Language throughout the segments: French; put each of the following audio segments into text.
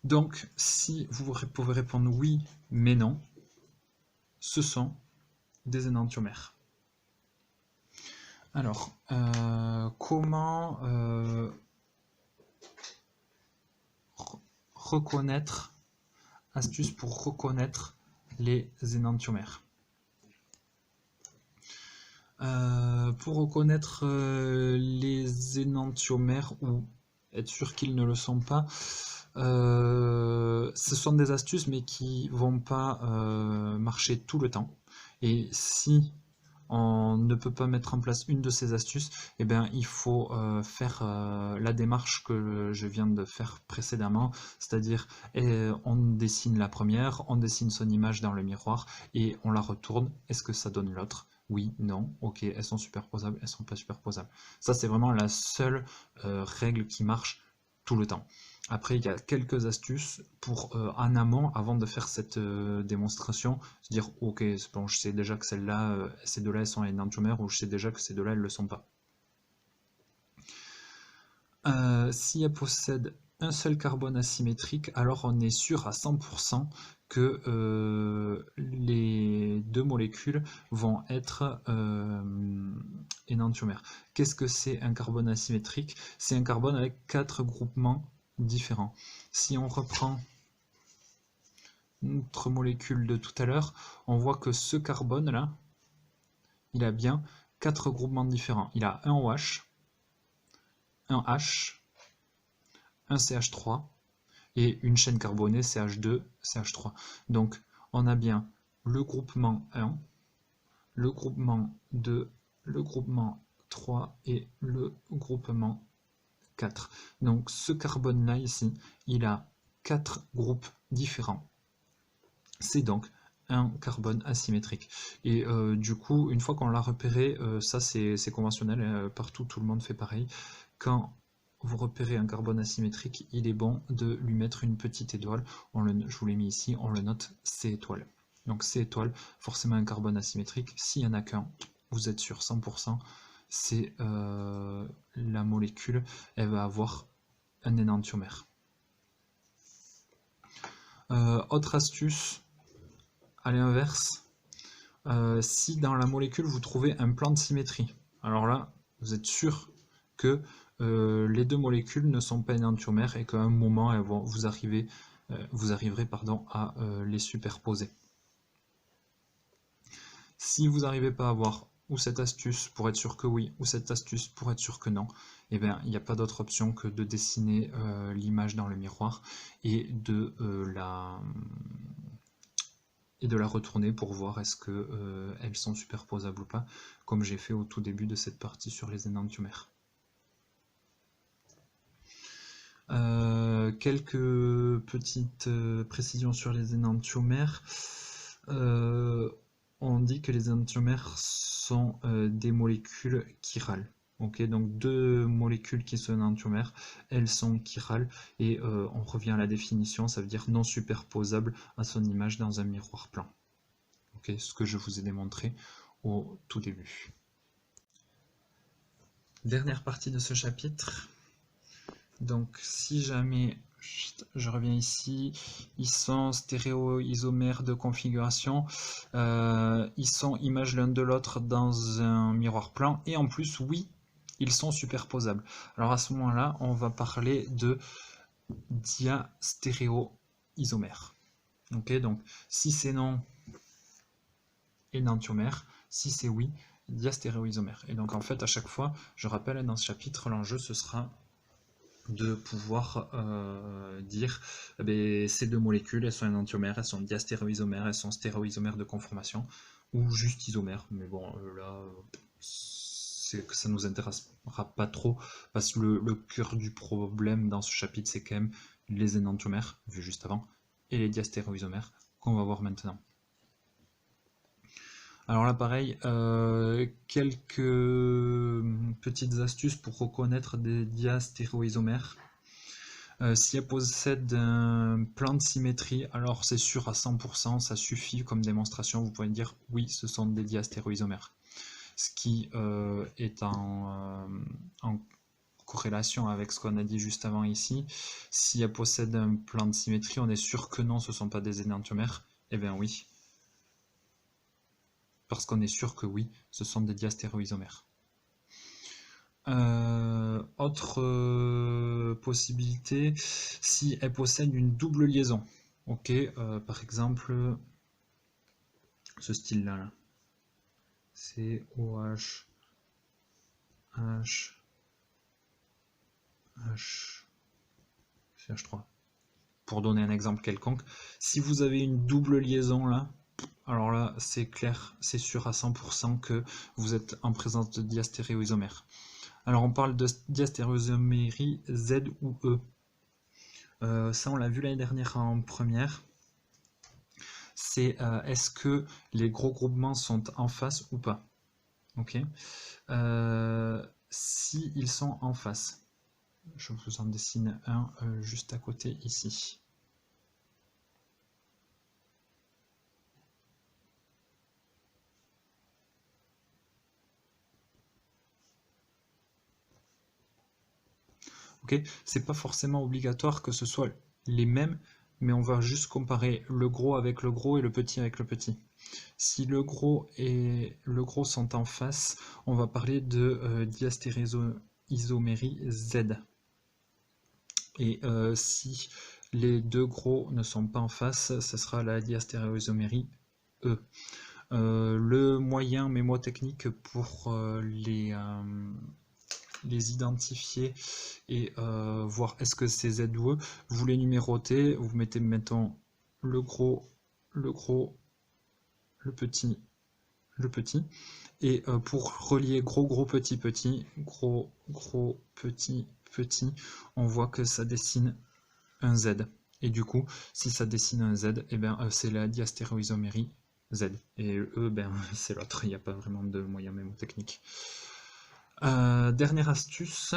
Donc, si vous pouvez répondre oui, mais non, ce sont des énantiomères. Alors, comment reconnaître, astuce pour reconnaître les énantiomères. Pour reconnaître les énantiomères ou être sûr qu'ils ne le sont pas, ce sont des astuces mais qui vont pas marcher tout le temps. Et si on ne peut pas mettre en place une de ces astuces, eh bien, il faut faire la démarche que je viens de faire précédemment, c'est-à-dire on dessine la première, on dessine son image dans le miroir et on la retourne. Est-ce que ça donne l'autre? Oui, non, ok, elles sont superposables, elles sont pas superposables. Ça, c'est vraiment la seule règle qui marche tout le temps. Après, il y a quelques astuces pour en amont, avant de faire cette démonstration, se dire ok, bon, je sais déjà que celle-là, ces deux-là, elles sont énantiomères, ou je sais déjà que ces deux-là, elles ne le sont pas. Si elles possèdent un seul carbone asymétrique, alors on est sûr à 100% que les deux molécules vont être énantiomères. Qu'est-ce que c'est un carbone asymétrique? C'est un carbone avec 4 groupements différents. Si on reprend notre molécule de tout à l'heure, on voit que ce carbone là, il a bien 4 groupements différents. Il a un OH, un H, un CH3 et une chaîne carbonée CH2, CH3. Donc on a bien le groupement 1, le groupement 2, le groupement 3 et le groupement 4. Donc ce carbone là ici, il a 4 groupes différents. C'est donc un carbone asymétrique. Et du coup, une fois qu'on l'a repéré, ça c'est conventionnel, partout tout le monde fait pareil. Quand vous repérez un carbone asymétrique, il est bon de lui mettre une petite étoile. Je vous l'ai mis ici, on le note C étoile. Donc C étoile, forcément un carbone asymétrique. S'il n'y en a qu'un, vous êtes sûr 100%, c'est la molécule, elle va avoir un énantiomère. Autre astuce, à l'inverse, si dans la molécule vous trouvez un plan de symétrie, alors là, vous êtes sûr que les deux molécules ne sont pas énantiomères et qu'à un moment, elles vont, vous arriverez à les superposer. Si vous n'arrivez pas à avoir ou cette astuce pour être sûr que oui, ou cette astuce pour être sûr que non, eh bien, il n'y a pas d'autre option que de dessiner l'image dans le miroir et de la retourner pour voir est-ce que elles sont superposables ou pas, comme j'ai fait au tout début de cette partie sur les énantiomères. Quelques petites précisions sur les énantiomères. On dit que les énantiomères sont des molécules chirales. Ok, donc deux molécules qui sont énantiomères, elles sont chirales et on revient à la définition, ça veut dire non superposable à son image dans un miroir plan. Ok, ce que je vous ai démontré au tout début. Dernière partie de ce chapitre. Donc si jamais, je reviens ici, ils sont stéréoisomères de configuration, ils sont images l'un de l'autre dans un miroir plan, et en plus, oui, ils sont superposables. Alors à ce moment-là, on va parler de diastéréoisomères. Ok, donc si c'est non, énantiomère, si c'est oui, diastéréoisomère. Et donc en fait, à chaque fois, je rappelle, dans ce chapitre, l'enjeu, ce sera de pouvoir dire ces deux molécules, elles sont énantiomères, elles sont diastéréoisomères, elles sont stéréoisomères de conformation, ou juste isomères, mais bon, là, c'est que ça nous intéressera pas trop, parce que le cœur du problème dans ce chapitre, c'est quand même les énantiomères, vu juste avant, et les diastéréoisomères, qu'on va voir maintenant. Alors là, pareil, quelques petites astuces pour reconnaître des diastéréoisomères. Si elles possèdent un plan de symétrie, alors c'est sûr à 100%, ça suffit comme démonstration, vous pouvez dire oui, ce sont des diastéréoisomères. Ce qui est en corrélation avec ce qu'on a dit juste avant ici. Si elle possède un plan de symétrie, on est sûr que non, ce ne sont pas des énantiomères. Eh bien oui. Parce qu'on est sûr que oui, ce sont des diastéréoisomères. Autre possibilité, si elle possède une double liaison. Ok, par exemple, ce style-là. Là. C'est OH, H, H, CH3. Pour donner un exemple quelconque, si vous avez une double liaison là, alors là c'est clair, c'est sûr à 100% que vous êtes en présence de diastéréoisomères. Alors on parle de diastéréoisomérie Z ou E. Ça on l'a vu l'année dernière en première. C'est est-ce que les gros groupements sont en face ou pas. Ok. Si ils sont en face, je vous en dessine un juste à côté ici. Okay, c'est pas forcément obligatoire que ce soit les mêmes, mais on va juste comparer le gros avec le gros et le petit avec le petit. Si le gros et le gros sont en face, on va parler de diastéréoisomérie Z. Et si les deux gros ne sont pas en face, ce sera la diastéréoisomérie E. Le moyen mémotechnique pour les identifier et voir est-ce que c'est Z ou E, vous les numérotez, vous mettez, mettons, le gros, le petit, et pour relier gros, petit, gros, petit, on voit que ça dessine un Z. Et du coup, si ça dessine un Z, et ben, c'est la diastéréoisomérie Z. Et E, ben, c'est l'autre, il n'y a pas vraiment de moyen mémotechnique. Dernière astuce,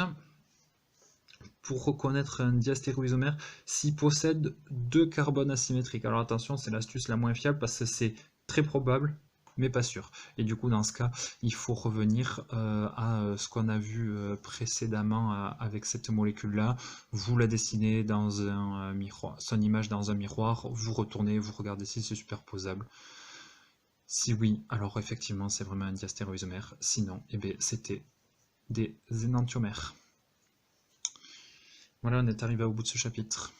pour reconnaître un diastéréoisomère, s'il possède deux carbones asymétriques. Alors attention, c'est l'astuce la moins fiable parce que c'est très probable, mais pas sûr. Et du coup, dans ce cas, il faut revenir à ce qu'on a vu précédemment avec cette molécule-là. Vous la dessinez dans un miroir, son image dans un miroir, vous retournez, vous regardez si c'est superposable. Si oui, alors effectivement, c'est vraiment un diastéréoisomère. Sinon, eh bien, c'était des énantiomères. Voilà, on est arrivé au bout de ce chapitre.